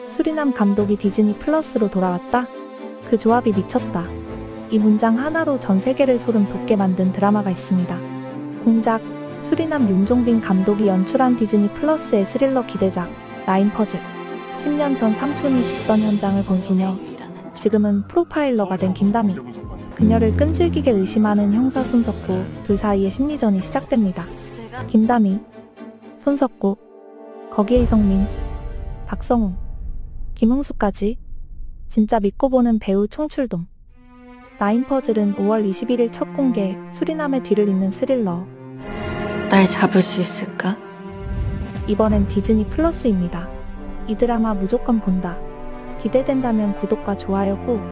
수리남 감독이 디즈니 플러스로 돌아왔다? 그 조합이 미쳤다. 이 문장 하나로 전 세계를 소름 돋게 만든 드라마가 있습니다. 공작, 수리남 윤종빈 감독이 연출한 디즈니 플러스의 스릴러 기대작 라인 퍼즐. 10년 전 삼촌이 죽던 현장을 본 소녀, 지금은 프로파일러가 된 김다미. 그녀를 끈질기게 의심하는 형사 손석구, 둘 사이의 심리전이 시작됩니다. 김다미, 손석구, 거기에 이성민, 박성웅, 김흥수까지 진짜 믿고 보는 배우 총출동. 라인 퍼즐은 5월 21일 첫 공개, 수리남의 뒤를 잇는 스릴러. 날 잡을 수 있을까? 이번엔 디즈니 플러스입니다. 이 드라마 무조건 본다. 기대된다면 구독과 좋아요 꾹.